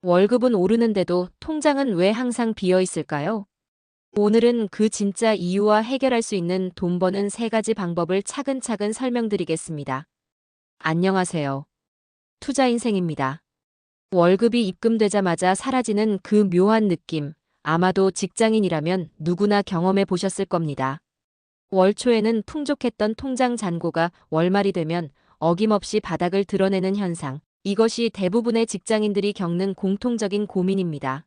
월급은 오르는데도 통장은 왜 항상 비어 있을까요? 오늘은 그 진짜 이유와 해결할 수 있는 돈 버는 3가지 방법을 차근차근 설명드리겠습니다. 안녕하세요. 투자 인생입니다. 월급이 입금되자마자 사라지는 그 묘한 느낌. 아마도 직장인이라면 누구나 경험해 보셨을 겁니다. 월 초에는 풍족했던 통장 잔고가 월말이 되면 어김없이 바닥을 드러내는 현상. 이것이 대부분의 직장인들이 겪는 공통적인 고민입니다.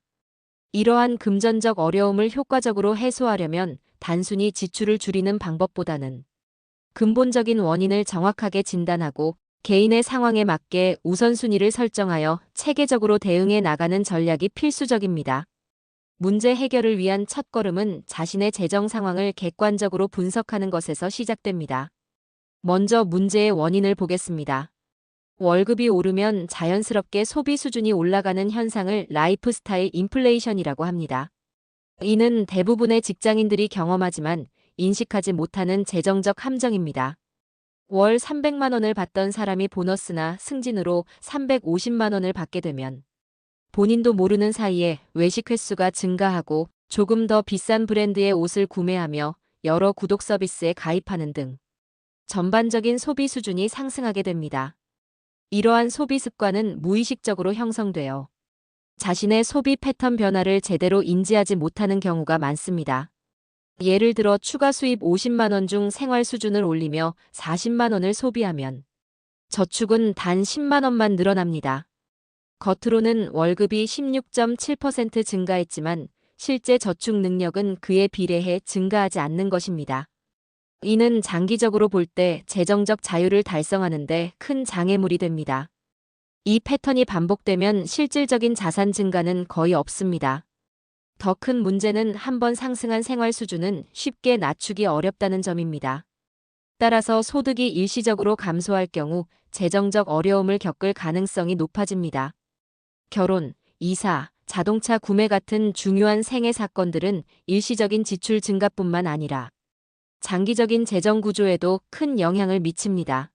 이러한 금전적 어려움을 효과적으로 해소하려면 단순히 지출을 줄이는 방법보다는 근본적인 원인을 정확하게 진단하고 개인의 상황에 맞게 우선순위를 설정하여 체계적으로 대응해 나가는 전략이 필수적입니다. 문제 해결을 위한 첫걸음은 자신의 재정 상황을 객관적으로 분석하는 것에서 시작됩니다. 먼저 문제의 원인을 보겠습니다. 월급이 오르면 자연스럽게 소비 수준이 올라가는 현상을 라이프스타일 인플레이션이라고 합니다. 이는 대부분의 직장인들이 경험하지만 인식하지 못하는 재정적 함정입니다. 월 300만 원을 받던 사람이 보너스나 승진으로 350만 원을 받게 되면 본인도 모르는 사이에 외식 횟수가 증가하고 조금 더 비싼 브랜드의 옷을 구매하며 여러 구독 서비스에 가입하는 등 전반적인 소비 수준이 상승하게 됩니다. 이러한 소비 습관은 무의식적으로 형성되어 자신의 소비 패턴 변화를 제대로 인지하지 못하는 경우가 많습니다. 예를 들어 추가 수입 50만 원 중 생활 수준을 올리며 40만 원을 소비하면 저축은 단 10만 원만 늘어납니다. 겉으로는 월급이 16.7% 증가했지만 실제 저축 능력은 그에 비례해 증가하지 않는 것입니다. 이는 장기적으로 볼 때 재정적 자유를 달성하는데 큰 장애물이 됩니다. 이 패턴이 반복되면 실질적인 자산 증가는 거의 없습니다. 더 큰 문제는 한번 상승한 생활 수준은 쉽게 낮추기 어렵다는 점입니다. 따라서 소득이 일시적으로 감소할 경우 재정적 어려움을 겪을 가능성이 높아집니다. 결혼, 이사, 자동차 구매 같은 중요한 생애 사건들은 일시적인 지출 증가뿐만 아니라 장기적인 재정 구조에도 큰 영향을 미칩니다.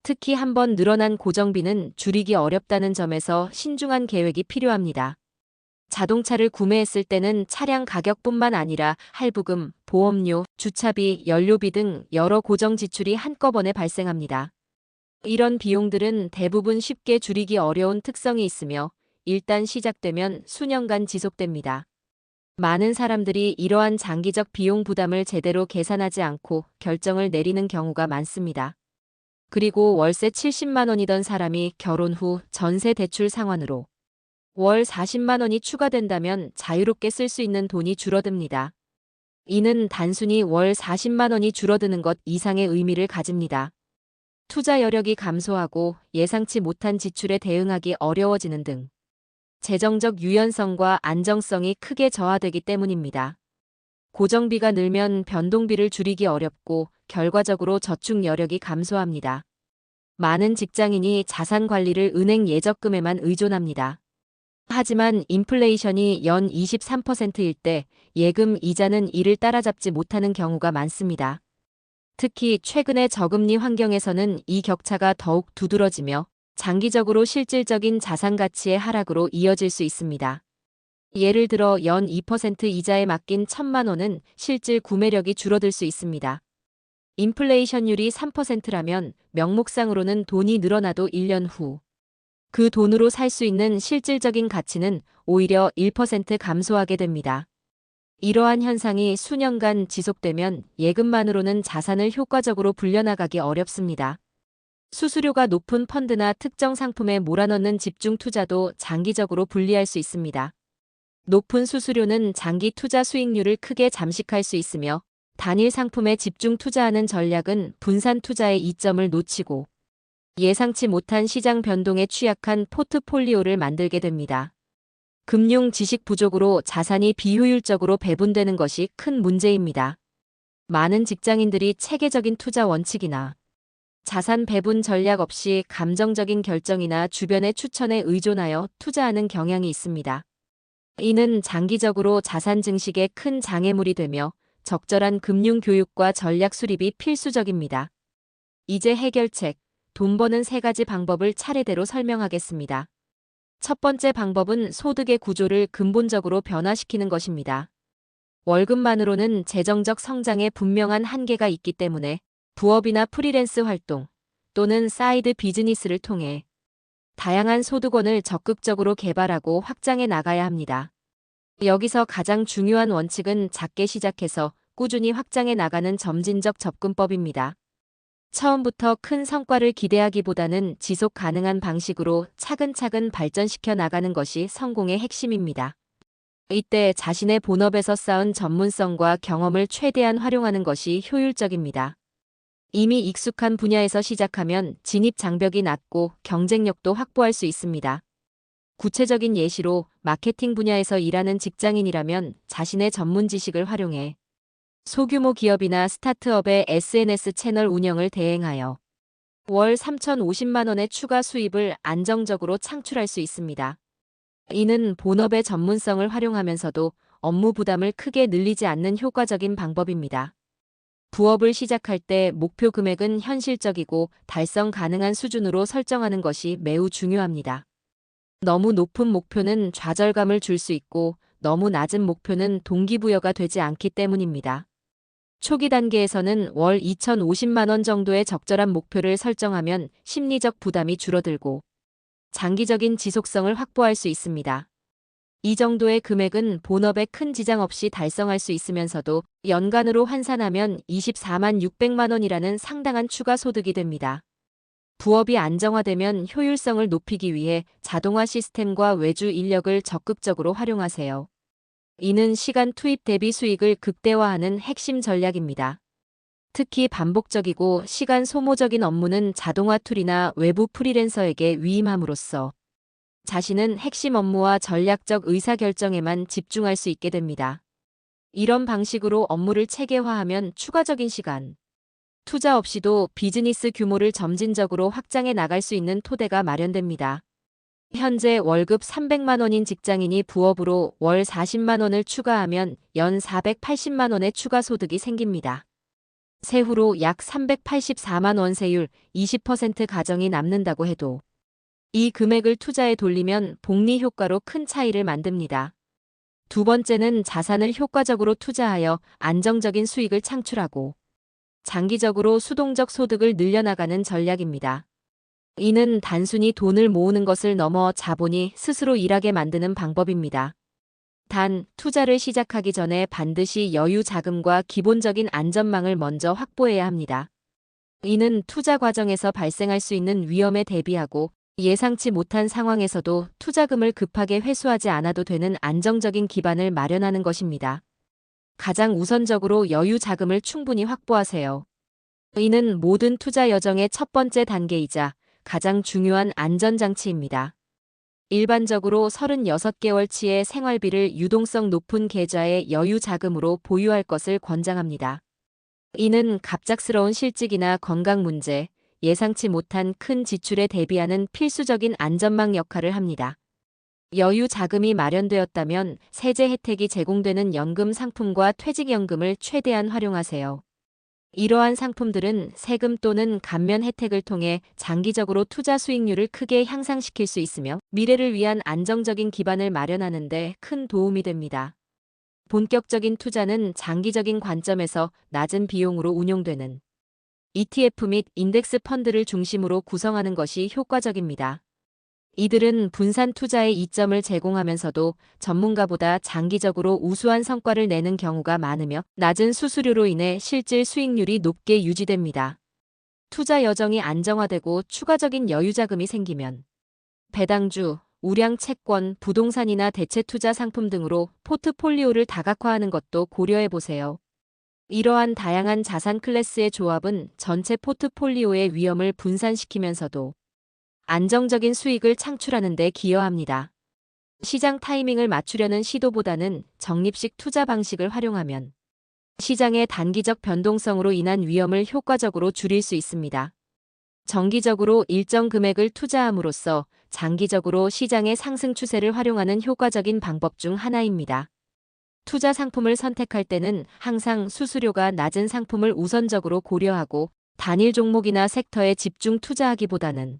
특히 한번 늘어난 고정비는 줄이기 어렵다는 점에서 신중한 계획이 필요합니다. 자동차를 구매했을 때는 차량 가격뿐만 아니라 할부금, 보험료, 주차비, 연료비 등 여러 고정 지출이 한꺼번에 발생합니다. 이런 비용들은 대부분 쉽게 줄이기 어려운 특성이 있으며 일단 시작되면 수년간 지속됩니다. 많은 사람들이 이러한 장기적 비용 부담을 제대로 계산하지 않고 결정을 내리는 경우가 많습니다. 그리고 월세 70만 원이던 사람이 결혼 후 전세 대출 상환으로 월 40만 원이 추가된다면 자유롭게 쓸 수 있는 돈이 줄어듭니다. 이는 단순히 월 40만 원이 줄어드는 것 이상의 의미를 가집니다. 투자 여력이 감소하고 예상치 못한 지출에 대응하기 어려워지는 등 재정적 유연성과 안정성이 크게 저하되기 때문입니다. 고정비가 늘면 변동비를 줄이기 어렵고 결과적으로 저축 여력이 감소합니다. 많은 직장인이 자산 관리를 은행 예적금에만 의존합니다. 하지만 인플레이션이 연 23%일 때 예금 이자는 이를 따라잡지 못하는 경우가 많습니다. 특히 최근의 저금리 환경에서는 이 격차가 더욱 두드러지며 장기적으로 실질적인 자산 가치의 하락으로 이어질 수 있습니다. 예를 들어 연 2% 이자에 맡긴 1,000만 원은 실질 구매력이 줄어들 수 있습니다. 인플레이션율이 3%라면 명목상으로는 돈이 늘어나도 1년 후 그 돈으로 살 수 있는 실질적인 가치는 오히려 1% 감소하게 됩니다. 이러한 현상이 수년간 지속되면 예금만으로는 자산을 효과적으로 불려나가기 어렵습니다. 수수료가 높은 펀드나 특정 상품에 몰아넣는 집중 투자도 장기적으로 불리할 수 있습니다. 높은 수수료는 장기 투자 수익률을 크게 잠식할 수 있으며 단일 상품에 집중 투자하는 전략은 분산 투자의 이점을 놓치고 예상치 못한 시장 변동에 취약한 포트폴리오를 만들게 됩니다. 금융 지식 부족으로 자산이 비효율적으로 배분되는 것이 큰 문제입니다. 많은 직장인들이 체계적인 투자 원칙이나 자산 배분 전략 없이 감정적인 결정이나 주변의 추천에 의존하여 투자하는 경향이 있습니다. 이는 장기적으로 자산 증식에 큰 장애물이 되며 적절한 금융 교육과 전략 수립이 필수적입니다. 이제 해결책, 돈 버는 3가지 방법을 차례대로 설명하겠습니다. 첫 번째 방법은 소득의 구조를 근본적으로 변화시키는 것입니다. 월급만으로는 재정적 성장에 분명한 한계가 있기 때문에 부업이나 프리랜스 활동 또는 사이드 비즈니스를 통해 다양한 소득원을 적극적으로 개발하고 확장해 나가야 합니다. 여기서 가장 중요한 원칙은 작게 시작해서 꾸준히 확장해 나가는 점진적 접근법입니다. 처음부터 큰 성과를 기대하기보다는 지속 가능한 방식으로 차근차근 발전시켜 나가는 것이 성공의 핵심입니다. 이때 자신의 본업에서 쌓은 전문성과 경험을 최대한 활용하는 것이 효율적입니다. 이미 익숙한 분야에서 시작하면 진입 장벽이 낮고 경쟁력도 확보할 수 있습니다. 구체적인 예시로 마케팅 분야에서 일하는 직장인이라면 자신의 전문 지식을 활용해 소규모 기업이나 스타트업의 SNS 채널 운영을 대행하여 월 3,050만 원의 추가 수입을 안정적으로 창출할 수 있습니다. 이는 본업의 전문성을 활용하면서도 업무 부담을 크게 늘리지 않는 효과적인 방법입니다. 부업을 시작할 때 목표 금액은 현실적이고 달성 가능한 수준으로 설정하는 것이 매우 중요합니다. 너무 높은 목표는 좌절감을 줄 수 있고 너무 낮은 목표는 동기부여가 되지 않기 때문입니다. 초기 단계에서는 월 2,050만 원 정도의 적절한 목표를 설정하면 심리적 부담이 줄어들고 장기적인 지속성을 확보할 수 있습니다. 이 정도의 금액은 본업에 큰 지장 없이 달성할 수 있으면서도 연간으로 환산하면 24만 600만 원이라는 상당한 추가 소득이 됩니다. 부업이 안정화되면 효율성을 높이기 위해 자동화 시스템과 외주 인력을 적극적으로 활용하세요. 이는 시간 투입 대비 수익을 극대화하는 핵심 전략입니다. 특히 반복적이고 시간 소모적인 업무는 자동화 툴이나 외부 프리랜서에게 위임함으로써 자신은 핵심 업무와 전략적 의사결정에만 집중할 수 있게 됩니다. 이런 방식으로 업무를 체계화하면 추가적인 시간, 투자 없이도 비즈니스 규모를 점진적으로 확장해 나갈 수 있는 토대가 마련됩니다. 현재 월급 300만 원인 직장인이 부업으로 월 40만 원을 추가하면 연 480만 원의 추가 소득이 생깁니다. 세후로 약 384만 원 세율 20% 가정이 남는다고 해도 이 금액을 투자에 돌리면 복리 효과로 큰 차이를 만듭니다. 두 번째는 자산을 효과적으로 투자하여 안정적인 수익을 창출하고 장기적으로 수동적 소득을 늘려나가는 전략입니다. 이는 단순히 돈을 모으는 것을 넘어 자본이 스스로 일하게 만드는 방법입니다. 단, 투자를 시작하기 전에 반드시 여유 자금과 기본적인 안전망을 먼저 확보해야 합니다. 이는 투자 과정에서 발생할 수 있는 위험에 대비하고 예상치 못한 상황에서도 투자금을 급하게 회수하지 않아도 되는 안정적인 기반을 마련하는 것입니다. 가장 우선적으로 여유 자금을 충분히 확보하세요. 이는 모든 투자 여정의 첫 번째 단계이자 가장 중요한 안전장치입니다. 일반적으로 36개월치의 생활비를 유동성 높은 계좌의 여유 자금으로 보유할 것을 권장합니다. 이는 갑작스러운 실직이나 건강 문제, 예상치 못한 큰 지출에 대비하는 필수적인 안전망 역할을 합니다. 여유 자금이 마련되었다면 세제 혜택이 제공되는 연금 상품과 퇴직연금을 최대한 활용하세요. 이러한 상품들은 세금 또는 감면 혜택을 통해 장기적으로 투자 수익률을 크게 향상시킬 수 있으며 미래를 위한 안정적인 기반을 마련하는 데 큰 도움이 됩니다. 본격적인 투자는 장기적인 관점에서 낮은 비용으로 운용되는 ETF 및 인덱스 펀드를 중심으로 구성하는 것이 효과적입니다. 이들은 분산 투자의 이점을 제공하면서도 전문가보다 장기적으로 우수한 성과를 내는 경우가 많으며 낮은 수수료로 인해 실질 수익률이 높게 유지됩니다. 투자 여정이 안정화되고 추가적인 여유 자금이 생기면 배당주, 우량 채권, 부동산이나 대체 투자 상품 등으로 포트폴리오를 다각화하는 것도 고려해 보세요. 이러한 다양한 자산 클래스의 조합은 전체 포트폴리오의 위험을 분산시키면서도 안정적인 수익을 창출하는 데 기여합니다. 시장 타이밍을 맞추려는 시도보다는 적립식 투자 방식을 활용하면 시장의 단기적 변동성으로 인한 위험을 효과적으로 줄일 수 있습니다. 정기적으로 일정 금액을 투자함으로써 장기적으로 시장의 상승 추세를 활용하는 효과적인 방법 중 하나입니다. 투자 상품을 선택할 때는 항상 수수료가 낮은 상품을 우선적으로 고려하고 단일 종목이나 섹터에 집중 투자하기보다는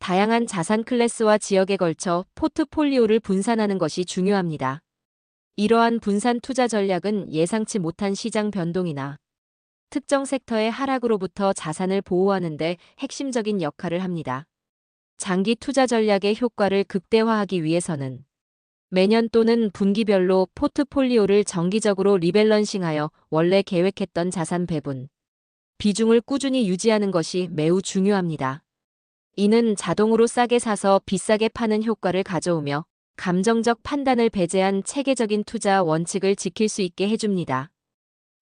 다양한 자산 클래스와 지역에 걸쳐 포트폴리오를 분산하는 것이 중요합니다. 이러한 분산 투자 전략은 예상치 못한 시장 변동이나 특정 섹터의 하락으로부터 자산을 보호하는 데 핵심적인 역할을 합니다. 장기 투자 전략의 효과를 극대화하기 위해서는 매년 또는 분기별로 포트폴리오를 정기적으로 리밸런싱하여 원래 계획했던 자산 배분 비중을 꾸준히 유지하는 것이 매우 중요합니다. 이는 자동으로 싸게 사서 비싸게 파는 효과를 가져오며 감정적 판단을 배제한 체계적인 투자 원칙을 지킬 수 있게 해줍니다.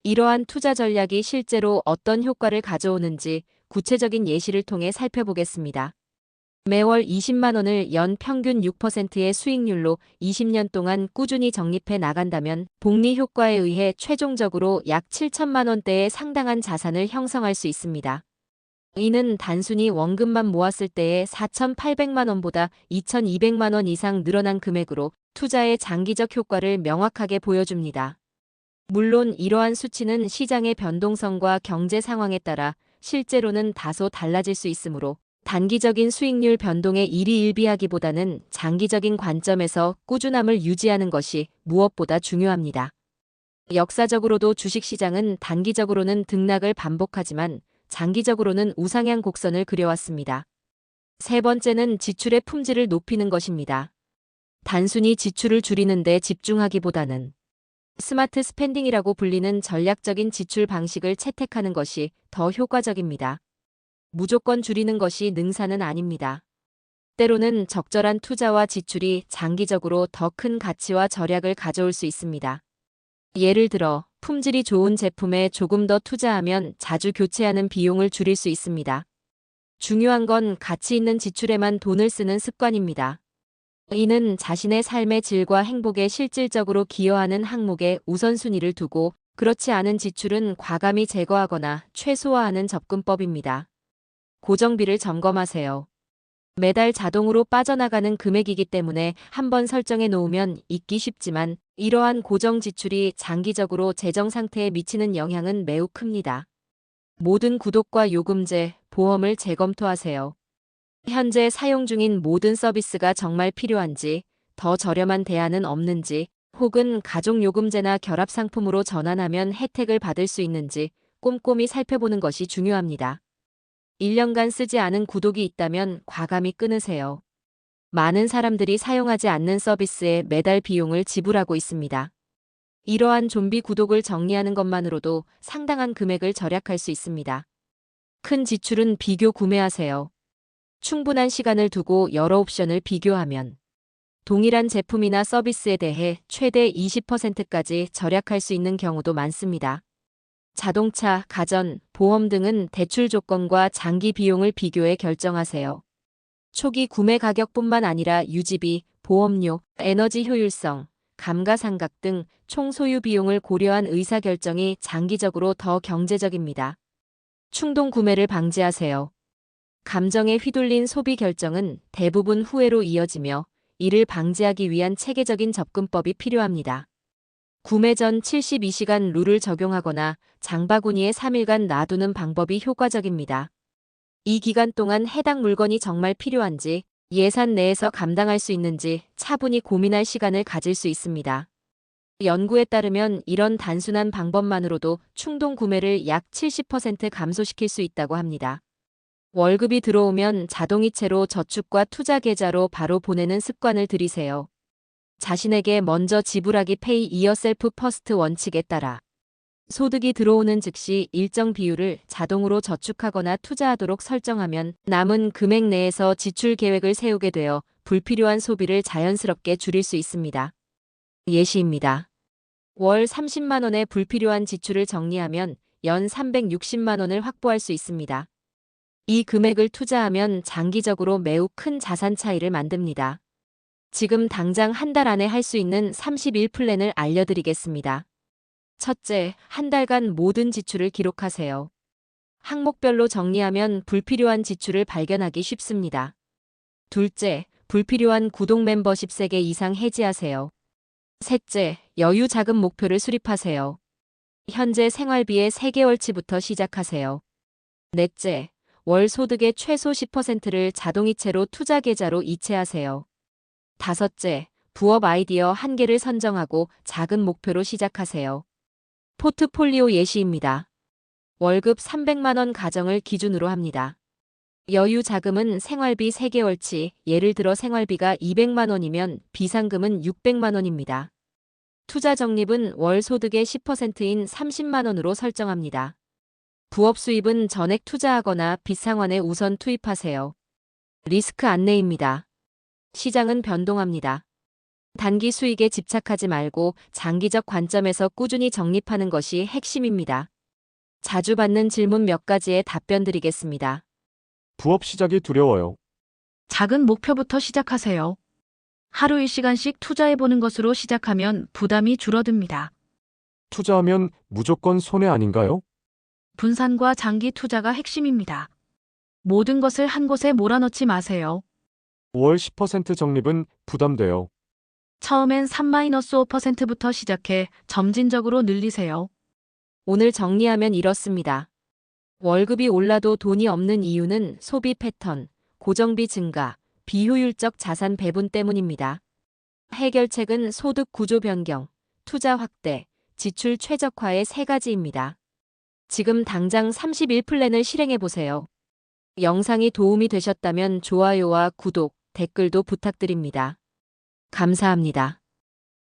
이러한 투자 전략이 실제로 어떤 효과를 가져오는지 구체적인 예시를 통해 살펴보겠습니다. 매월 20만 원을 연 평균 6%의 수익률로 20년 동안 꾸준히 적립해 나간다면 복리 효과에 의해 최종적으로 약 7천만 원대의 상당한 자산을 형성할 수 있습니다. 이는 단순히 원금만 모았을 때의 4,800만 원보다 2,200만 원 이상 늘어난 금액으로 투자의 장기적 효과를 명확하게 보여줍니다. 물론 이러한 수치는 시장의 변동성과 경제 상황에 따라 실제로는 다소 달라질 수 있으므로 단기적인 수익률 변동에 일희일비하기보다는 장기적인 관점에서 꾸준함을 유지하는 것이 무엇보다 중요합니다. 역사적으로도 주식시장은 단기적으로는 등락을 반복하지만 장기적으로는 우상향 곡선을 그려왔습니다. 세 번째는 지출의 품질을 높이는 것입니다. 단순히 지출을 줄이는 데 집중하기보다는 스마트 스pen딩이라고 불리는 전략적인 지출 방식을 채택하는 것이 더 효과적입니다. 무조건 줄이는 것이 능사는 아닙니다. 때로는 적절한 투자와 지출이 장기적으로 더 큰 가치와 절약을 가져올 수 있습니다. 예를 들어 품질이 좋은 제품에 조금 더 투자하면 자주 교체하는 비용을 줄일 수 있습니다. 중요한 건 가치 있는 지출에만 돈을 쓰는 습관입니다. 이는 자신의 삶의 질과 행복에 실질적으로 기여하는 항목에 우선순위를 두고 그렇지 않은 지출은 과감히 제거하거나 최소화하는 접근법입니다. 고정비를 점검하세요. 매달 자동으로 빠져나가는 금액이기 때문에 한번 설정해 놓으면 잊기 쉽지만 이러한 고정 지출이 장기적으로 재정 상태에 미치는 영향은 매우 큽니다. 모든 구독과 요금제, 보험을 재검토하세요. 현재 사용 중인 모든 서비스가 정말 필요한지, 더 저렴한 대안은 없는지, 혹은 가족요금제나 결합상품으로 전환하면 혜택을 받을 수 있는지 꼼꼼히 살펴보는 것이 중요합니다. 1년간 쓰지 않은 구독이 있다면 과감히 끊으세요. 많은 사람들이 사용하지 않는 서비스에 매달 비용을 지불하고 있습니다. 이러한 좀비 구독을 정리하는 것만으로도 상당한 금액을 절약할 수 있습니다. 큰 지출은 비교 구매하세요. 충분한 시간을 두고 여러 옵션을 비교하면 동일한 제품이나 서비스에 대해 최대 20%까지 절약할 수 있는 경우도 많습니다. 자동차, 가전, 보험 등은 대출 조건과 장기 비용을 비교해 결정하세요. 초기 구매 가격뿐만 아니라 유지비, 보험료, 에너지 효율성, 감가상각 등 총 소유 비용을 고려한 의사결정이 장기적으로 더 경제적입니다. 충동 구매를 방지하세요. 감정에 휘둘린 소비 결정은 대부분 후회로 이어지며 이를 방지하기 위한 체계적인 접근법이 필요합니다. 구매 전 72시간 룰을 적용하거나 장바구니에 3일간 놔두는 방법이 효과적입니다. 이 기간 동안 해당 물건이 정말 필요한지, 예산 내에서 감당할 수 있는지 차분히 고민할 시간을 가질 수 있습니다. 연구에 따르면 이런 단순한 방법만으로도 충동 구매를 약 70% 감소시킬 수 있다고 합니다. 월급이 들어오면 자동이체로 저축과 투자 계좌로 바로 보내는 습관을 들이세요. 자신에게 먼저 지불하기 Pay Yourself First 원칙에 따라 소득이 들어오는 즉시 일정 비율을 자동으로 저축하거나 투자하도록 설정하면 남은 금액 내에서 지출 계획을 세우게 되어 불필요한 소비를 자연스럽게 줄일 수 있습니다. 예시입니다. 월 30만 원의 불필요한 지출을 정리하면 연 360만 원을 확보할 수 있습니다. 이 금액을 투자하면 장기적으로 매우 큰 자산 차이를 만듭니다. 지금 당장 한 달 안에 할 수 있는 31 플랜을 알려드리겠습니다. 첫째, 한 달간 모든 지출을 기록하세요. 항목별로 정리하면 불필요한 지출을 발견하기 쉽습니다. 둘째, 불필요한 구독 멤버십 3개 이상 해지하세요. 셋째, 여유 자금 목표를 수립하세요. 현재 생활비의 3개월치부터 시작하세요. 넷째, 월 소득의 최소 10%를 자동이체로 투자 계좌로 이체하세요. 다섯째, 부업 아이디어 한 개를 선정하고 작은 목표로 시작하세요. 포트폴리오 예시입니다. 월급 300만 원 가정을 기준으로 합니다. 여유 자금은 생활비 3개월치, 예를 들어 생활비가 200만 원이면 비상금은 600만 원입니다. 투자 적립은 월 소득의 10%인 30만 원으로 설정합니다. 부업 수입은 전액 투자하거나 빚상환에 우선 투입하세요. 리스크 안내입니다. 시장은 변동합니다. 단기 수익에 집착하지 말고 장기적 관점에서 꾸준히 적립하는 것이 핵심입니다. 자주 받는 질문 몇 가지에 답변 드리겠습니다. 부업 시작이 두려워요. 작은 목표부터 시작하세요. 하루 1시간씩 투자해보는 것으로 시작하면 부담이 줄어듭니다. 투자하면 무조건 손해 아닌가요? 분산과 장기 투자가 핵심입니다. 모든 것을 한 곳에 몰아넣지 마세요. 월 10% 적립은 부담돼요. 처음엔 3-5%부터 시작해 점진적으로 늘리세요. 오늘 정리하면 이렇습니다. 월급이 올라도 돈이 없는 이유는 소비 패턴, 고정비 증가, 비효율적 자산 배분 때문입니다. 해결책은 소득 구조 변경, 투자 확대, 지출 최적화의 세 가지입니다. 지금 당장 31플랜을 실행해 보세요. 영상이 도움이 되셨다면 좋아요와 구독, 댓글도 부탁드립니다. 감사합니다.